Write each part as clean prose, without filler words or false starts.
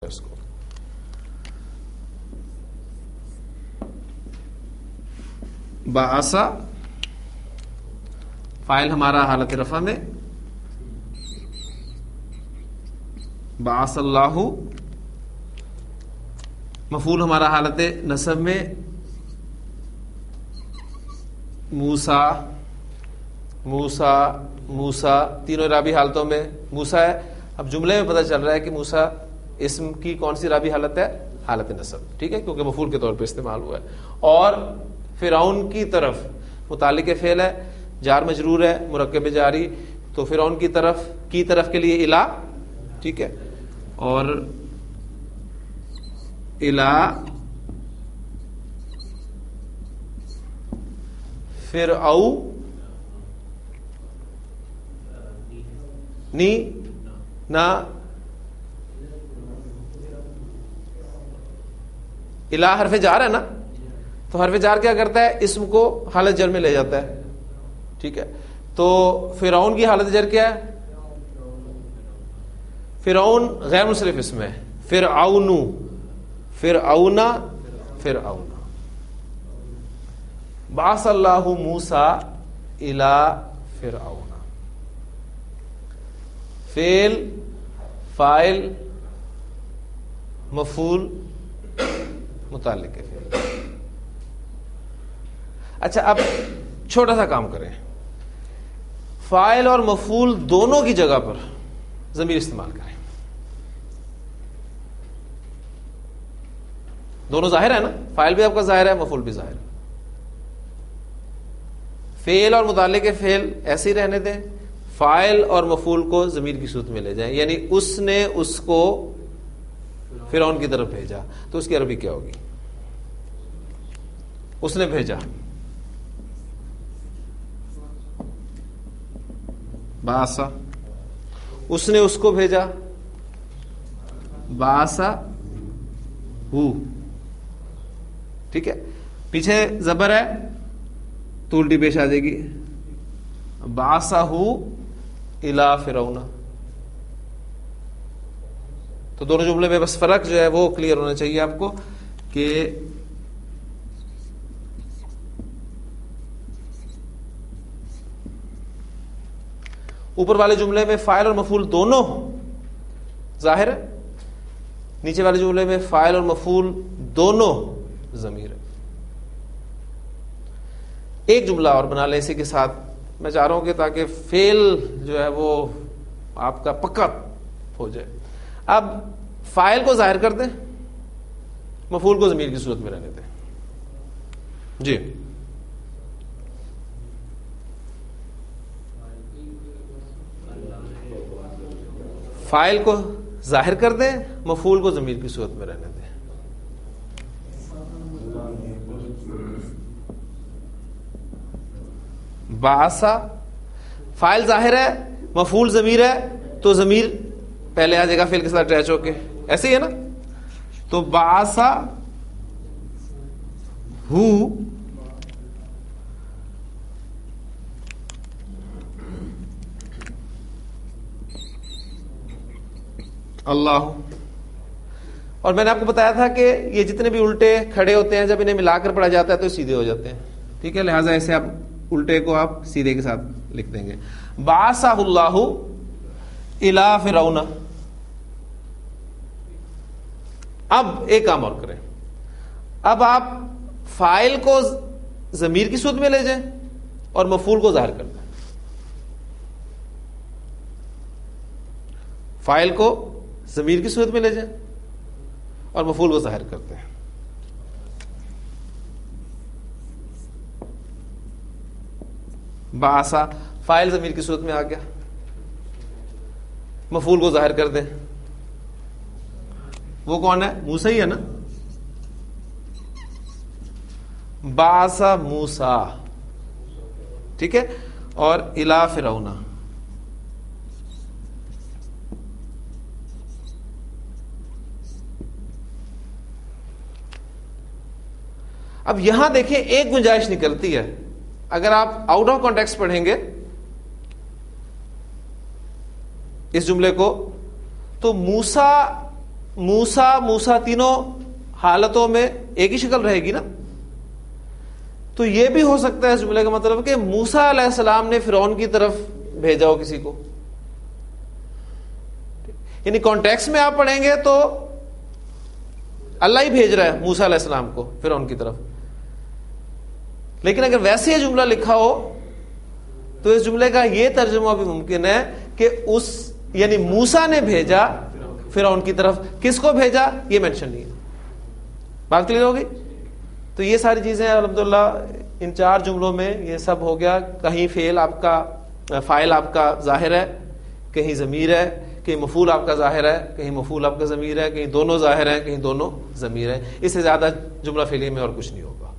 اس کو بعثا فاعل ہمارا حالت رفع میں، بعث اللہ مفعول ہمارا حالت نصب میں، موسیٰ موسیٰ موسیٰ تینوں رابی حالتوں میں موسیٰ ہے. اب جملے میں پتہ چل رہا ہے کہ موسیٰ اسم کی کون سی رابی حالت ہے؟ حالت نصب، ٹھیک ہے، کیونکہ مفعول کے طور پہ استعمال ہوا ہے. اور فرعون کی طرف متعلق فعل ہے، جار مجرور ہے، مرکب جاری، تو فرعون کی طرف کے لیے الا، ٹھیک ہے، اور الا فرعو نی نا الا حرف جار ہے نا، تو حرف جار کیا کرتا ہے؟ اسم کو حالت جر میں لے جاتا ہے، ٹھیک ہے. تو فرعون کی حالت جر کیا ہے؟ فرعون غیر منصرف اسم ہے، فرعون فرعون فرعون. بعث اللہ موسیٰ الی فرعون، فعل فاعل مفعول متعلق ہے. اچھا اب چھوٹا سا کام کریں، فاعل اور مفعول دونوں کی جگہ پر ضمیر استعمال کریں. دونوں ظاہر ہے نا، فاعل بھی آپ کا ظاہر ہے، مفعول بھی ظاہر ہے. فعل اور متعلق فعل ایسے ہی رہنے دیں، فاعل اور مفعول کو ضمیر کی صورت میں لے جائیں. یعنی اس نے اس کو فرعون کی طرف بھیجا، تو اس کی عربی کیا ہوگی؟ اس نے بھیجا، بعثا. اس نے اس کو بھیجا، بعثا ہو، ٹھیک ہے. پیچھے زبر ہے تو الٹی پیش آ جائے گی، بعثا ہو الی فرعون. تو دونوں جملے میں بس فرق جو ہے وہ کلیئر ہونا چاہیے آپ کو کہ اوپر والے جملے میں فاعل اور مفعول دونوں ظاہر ہے، نیچے والے جملے میں فاعل اور مفعول دونوں ضمیر ہے. ایک جملہ اور بنا لیں اسی کے ساتھ، میں چاہ رہا ہوں کہ تاکہ فعل جو ہے وہ آپ کا پکا ہو جائے. اب فاعل کو ظاہر کر دیں، مفعول کو ضمیر کی صورت میں رہنے دیں. جی فاعل کو ظاہر کر دیں، مفعول کو ضمیر کی صورت میں رہنے دیں. بعثا فاعل ظاہر ہے، مفعول ضمیر ہے، تو ضمیر پہلے آ جائے گا فعل کے ساتھ اٹیچ ہو کے، ایسے ہی ہے نا. تو بعثا ہو اللہ. اور میں نے آپ کو بتایا تھا کہ یہ جتنے بھی الٹے کھڑے ہوتے ہیں جب انہیں ملا کر پڑھا جاتا ہے تو سیدھے ہو جاتے ہیں، ٹھیک ہے. لہٰذا ایسے آپ الٹے کو آپ سیدھے کے ساتھ لکھ دیں گے. بعثہ اللہ الی فرعون. اب ایک کام اور کریں، اب آپ فاعل کو ضمیر کی صورت میں لے جائیں اور مفعول کو ظاہر کر دیں. فاعل کو ضمیر کی صورت میں لے جائیں اور مفعول کو ظاہر کرتے ہیں. بعثا فاعل ضمیر کی صورت میں آ گیا، مفعول کو ظاہر کر دیں. وہ کون ہے؟ موسیٰ ہی ہے نا. بعثا موسیٰ، ٹھیک ہے. اور الی فرعون. اب یہاں دیکھیں ایک گنجائش نکلتی ہے، اگر آپ آؤٹ آف کانٹیکسٹ پڑھیں گے اس جملے کو تو موسیٰ موسا تینوں حالتوں میں ایک ہی شکل رہے گی نا. تو یہ بھی ہو سکتا ہے اس جملے کا مطلب کہ موسیٰ علیہ السلام نے فرعون کی طرف بھیجا ہو کسی کو. یعنی کانٹیکس میں آپ پڑھیں گے تو اللہ ہی بھیج رہا ہے موسیٰ علیہ السلام کو فرعون کی طرف. لیکن اگر ویسے یہ جملہ لکھا ہو تو اس جملے کا یہ ترجمہ بھی ممکن ہے کہ یعنی موسیٰ نے بھیجا فرعون کی طرف. کس کو بھیجا یہ مینشن نہیں ہے. بات کلیئر ہوگی؟ تو یہ ساری چیزیں الحمدللہ ان 4 جملوں میں یہ سب ہو گیا. کہیں فعل آپ کا فاعل آپ کا ظاہر ہے, کہیں ضمیر ہے, کہیں مفعول آپ کا ظاہر ہے, کہیں مفعول آپ کا ضمیر ہے, کہیں دونوں ظاہر ہیں, کہیں دونوں ضمیر ہیں. اس سے زیادہ جملہ فعلیہ میں اور کچھ نہیں ہوگا.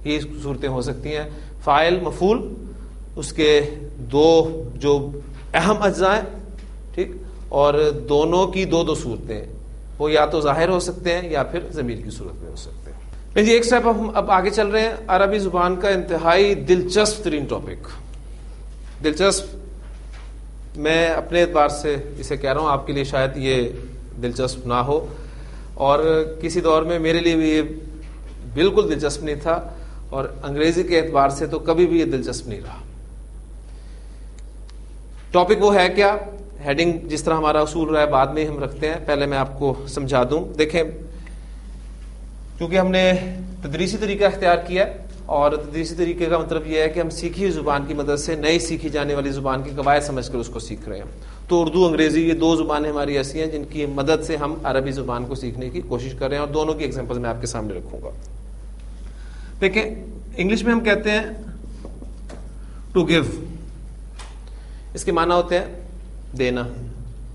یہ صورتیں ہو سکتی ہیں فاعل مفعول, اس کے 2 جو اہم اجزاء ہیں, ٹھیک, اور دونوں کی 2 صورتیں, وہ یا تو ظاہر ہو سکتے ہیں یا پھر ضمیر کی صورت میں ہو سکتے ہیں. جی ایک سٹیپ ہم اب آگے چل رہے ہیں. عربی زبان کا انتہائی دلچسپ ترین ٹاپک. دلچسپ میں اپنے اعتبار سے اسے کہہ رہا ہوں, آپ کے لیے شاید یہ دلچسپ نہ ہو, اور کسی دور میں میرے لیے بھی یہ بالکل دلچسپ نہیں تھا, اور انگریزی کے اعتبار سے تو کبھی بھی یہ دلچسپ نہیں رہا. ٹاپک وہ ہے کیا؟ ہیڈنگ جس طرح ہمارا اصول رہا ہے بعد میں ہم رکھتے ہیں, پہلے میں آپ کو سمجھا دوں. دیکھیں, کیونکہ ہم نے تدریسی طریقہ اختیار کیا ہے, اور تدریسی طریقے کا مطلب یہ ہے کہ ہم سیکھی ہوئی زبان کی مدد سے نئی سیکھی جانے والی زبان کی قواعد سمجھ کر اس کو سیکھ رہے ہیں. تو اردو انگریزی یہ 2 زبانیں ہماری ایسی ہیں جن کی مدد سے ہم عربی زبان کو سیکھنے کی کوشش کر رہے ہیں, اور دونوں کی ایگزامپل میں آپ کے سامنے رکھوں گا. دیکھیں, انگلش میں ہم کہتے ہیں ٹو گیو, اس کے معنی ہوتے ہیں دینا,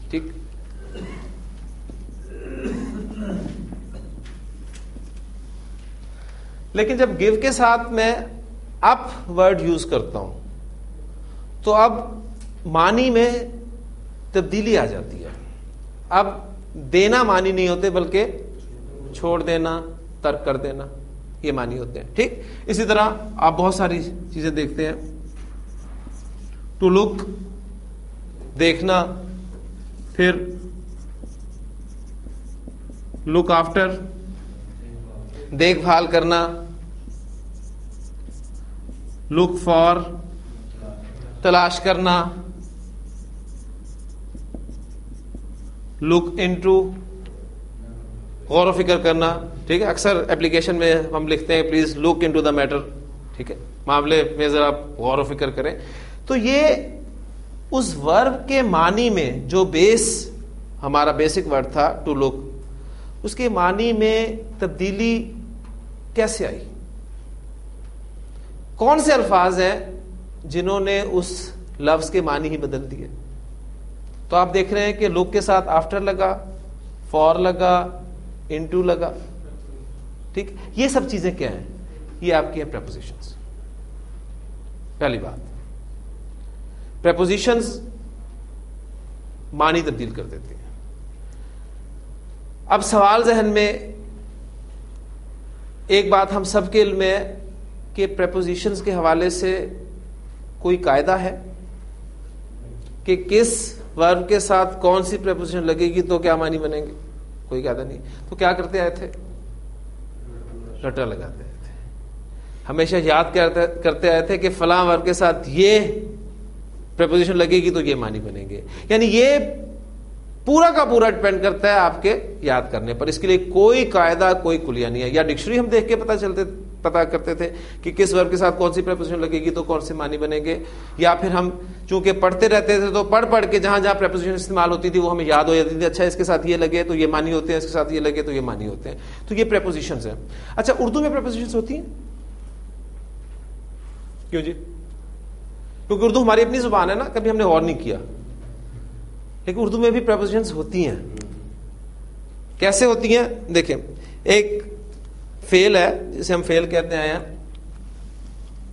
ٹھیک. لیکن جب گیو کے ساتھ میں اپ ورڈ یوز کرتا ہوں تو اب معنی میں تبدیلی آ جاتی ہے. اب دینا معنی نہیں ہوتے بلکہ چھوڑ دینا, ترک کر دینا, یہ معنی ہوتے ہیں, ٹھیک. اسی طرح آپ بہت ساری چیزیں دیکھتے ہیں. ٹو لک دیکھنا, پھر لک آفٹر دیکھ بھال کرنا, لک فار تلاش کرنا, لک انٹو غور و فکر کرنا, ٹھیک ہے. اکثر اپلیکیشن میں ہم لکھتے ہیں please look into the matter, ٹھیک ہے, معاملے میں ذرا غور و فکر کریں. تو یہ اس ورب کے معنی میں جو بیس ہمارا بیسک ورڈ تھا ٹو لک, اس کے معنی میں تبدیلی کیسے آئی؟ کون سے الفاظ ہیں جنہوں نے اس لفظ کے معنی ہی بدل دیے؟ تو آپ دیکھ رہے ہیں کہ لک کے ساتھ آفٹر لگا, فور لگا, انٹو لگا, ٹھیک. یہ سب چیزیں کیا ہیں؟ یہ آپ کی ہیں پریپوزیشنز. پہلی بات, پریپوزیشنز معنی تبدیل کر دیتے ہیں. اب سوال ذہن میں, ایک بات ہم سب کے علم میں ہے کہ پریپوزیشنز کے حوالے سے کوئی قاعدہ ہے کہ کس ورب کے ساتھ کون سی پریپوزیشن لگے گی تو کیا معنی بنیں گے؟ کوئی قاعدہ نہیں. تو کیا کرتے آئے تھے؟ رٹا لگاتے آئے تھے. ہمیشہ یاد کرتے آئے تھے کہ فلاں ورب کے ساتھ یہ پریپوزیشن لگے گی تو یہ معنی بنیں گے. یعنی یہ پورا کا پورا ڈپینڈ کرتا ہے آپ کے یاد کرنے پر. اس کے لیے کوئی قاعدہ, کوئی کلیہ نہیں ہے. یا ڈکشنری ہم دیکھ کے پتا کرتے تھے کہ کس ورب کے ساتھ کون سی پریپوزیشن لگے گی تو کون سے معنی بنیں گے. یا پھر ہم چونکہ پڑھتے رہتے تھے تو پڑھ کے جہاں جہاں پریپوزیشن استعمال ہوتی تھی وہ ہمیں یاد ہو جاتی تھی. اچھا اس کے ساتھ یہ لگے تو یہ معنی ہوتے ہیں, اس کے ساتھ یہ لگے تو یہ معنی ہوتے ہیں. تو یہ پریپوزیشنز ہیں. اچھا اردو میں پریپوزیشنز ہوتی ہیں کیوں جی؟ کیونکہ اردو ہماری اپنی زبان ہے نا, کبھی ہم نے غور نہیں کیا. لیکن اردو میں بھی پریپوزیشنز ہوتی ہیں. کیسے ہوتی ہیں؟ دیکھیں, ایک فعل ہے جسے ہم فعل کہتے ہیں.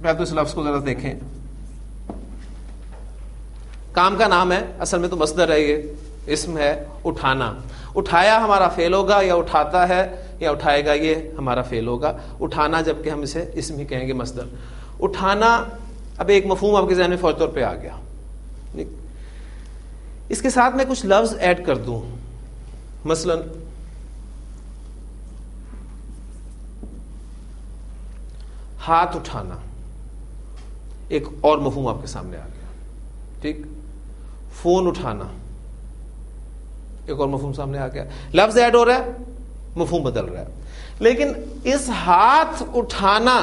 پہلے تو اس لفظ کو ذرا دیکھیں. کام کا نام ہے, اصل میں تو مصدر ہے, یہ اسم ہے. اٹھانا, اٹھایا ہمارا فعل ہوگا, یا اٹھاتا ہے یا اٹھائے گا یہ ہمارا فعل ہوگا. اٹھانا جبکہ ہم اسے اسم ہی کہیں گے, مصدر. اٹھانا, اب ایک مفہوم آپ کے ذہن میں فوری طور پہ آ گیا. اس کے ساتھ میں کچھ لفظ ایڈ کر دوں مثلا ہاتھ اٹھانا ایک اور مفہوم آپ کے سامنے آ گیا. ٹھیک. فون اٹھانا ایک اور مفہوم سامنے آ گیا. لفظ ایڈ ہو رہا ہے, مفہوم بدل رہا ہے. لیکن اس ہاتھ اٹھانا,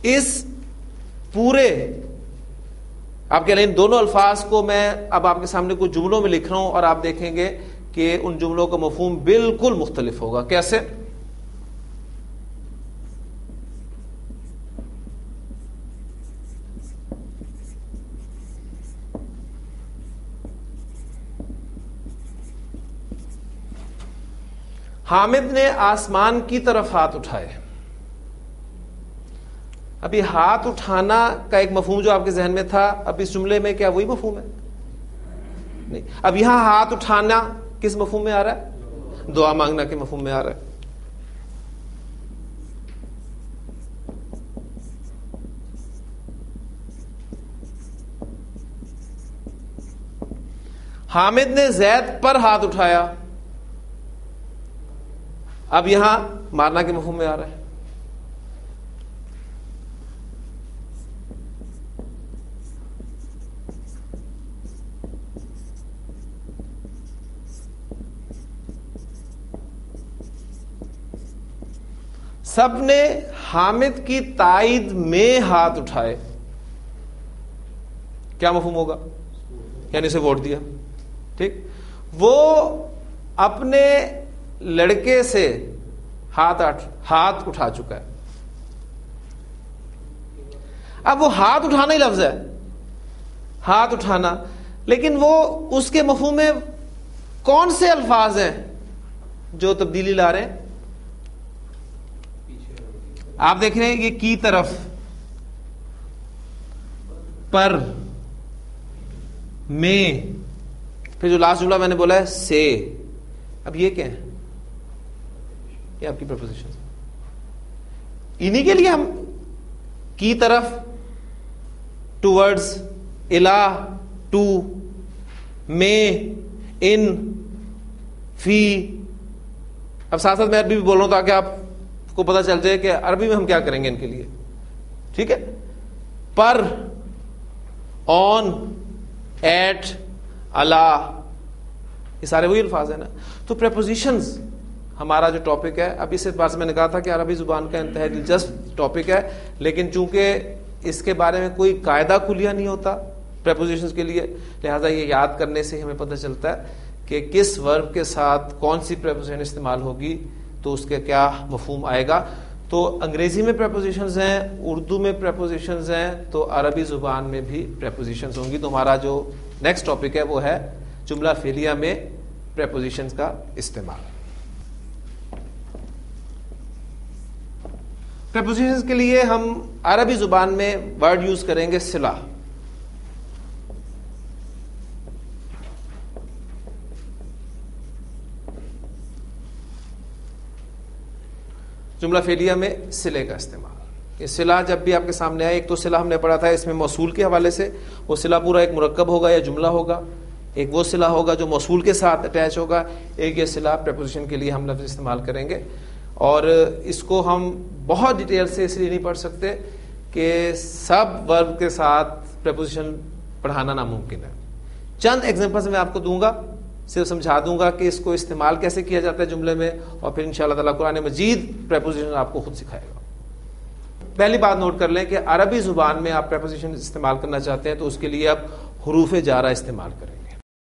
اس پورے آپ کہہ لیں دونوں الفاظ کو میں اب آپ کے سامنے کچھ جملوں میں لکھ رہا ہوں, اور آپ دیکھیں گے کہ ان جملوں کا مفہوم بالکل مختلف ہوگا. کیسے؟ حامد نے آسمان کی طرف ہاتھ اٹھائے. اب یہ ہاتھ اٹھانا کا ایک مفہوم جو آپ کے ذہن میں تھا, اب اس جملے میں کیا وہی مفہوم ہے؟ نہیں. اب یہاں ہاتھ اٹھانا کس مفہوم میں آ رہا ہے؟ دعا مانگنا کے مفہوم میں آ رہا ہے. حامد نے زید پر ہاتھ اٹھایا, اب یہاں مارنا کے مفہوم میں آ رہا ہے. سب نے حامد کی تائید میں ہاتھ اٹھائے, کیا مفہوم ہوگا؟ یعنی اسے ووٹ دیا. ٹھیک. وہ اپنے لڑکے سے ہاتھ اٹھا چکا ہے. اب وہ ہاتھ اٹھانا ہی لفظ ہے, ہاتھ اٹھانا, لیکن وہ اس کے مفہوم میں کون سے الفاظ ہیں جو تبدیلی لا رہے ہیں؟ آپ دیکھ رہے ہیں یہ کی طرف, پر, میں, پھر جو لاسٹ جملہ میں نے بولا ہے سے. اب یہ کیا ہے؟ یہ آپ کی پریپوزیشن. انہی کے لیے ہم کی طرف, ٹوورڈز, الا, ٹو, میں, ان, فی. اب ساتھ ساتھ میں عربی بھی بول رہا ہوں تاکہ آپ کو پتا چل جائے کہ عربی میں ہم کیا کریں گے ان کے لیے. ٹھیک ہے. پر, آن, ایٹ, الا, یہ سارے وہی الفاظ ہیں نا. تو پریپوزیشنز ہمارا جو ٹاپک ہے, اب اس اعتبار سے میں نے کہا تھا کہ عربی زبان کا انتہائی دلچسپ ٹاپک ہے, لیکن چونکہ اس کے بارے میں کوئی قاعدہ کلیہ نہیں ہوتا پریپوزیشنز کے لیے, لہذا یہ یاد کرنے سے ہمیں پتہ چلتا ہے کہ کس ورب کے ساتھ کون سی پریپوزیشن استعمال ہوگی تو اس کا کیا مفہوم آئے گا. تو انگریزی میں پریپوزیشنز ہیں, اردو میں پریپوزیشنز ہیں, تو عربی زبان میں بھی پریپوزیشنز ہوں گی. تو ہمارا جو نیکسٹ ٹاپک ہے وہ ہے جملہ فعلیہ میں پریپوزیشنز کا استعمال. پریپوزیشنز کے لیے ہم عربی زبان میں ورڈ یوز کریں گے صلہ. جملہ فعلیہ میں صلے کا استعمال. یہ صلہ جب بھی آپ کے سامنے آئے, ایک تو صلہ ہم نے پڑھا تھا اس میں موصول کے حوالے سے, وہ صلہ پورا ایک مرکب ہوگا یا جملہ ہوگا. ایک وہ صلہ ہوگا جو موصول کے ساتھ اٹیچ ہوگا. ایک یہ صلہ پریپوزیشن کے لیے ہم لفظ استعمال کریں گے, اور اس کو ہم بہت ڈیٹیل سے اس لیے نہیں پڑھ سکتے کہ سب ورب کے ساتھ پریپوزیشن پڑھانا ناممکن ہے. چند ایگزامپلز میں آپ کو دوں گا, صرف سمجھا دوں گا کہ اس کو استعمال کیسے کیا جاتا ہے جملے میں, اور پھر انشاءاللہ تعالیٰ قرآن مجید پریپوزیشن آپ کو خود سکھائے گا. پہلی بات نوٹ کر لیں کہ عربی زبان میں آپ پریپوزیشن استعمال کرنا چاہتے ہیں تو اس کے لیے آپ حروف جارہ استعمال کریں گے.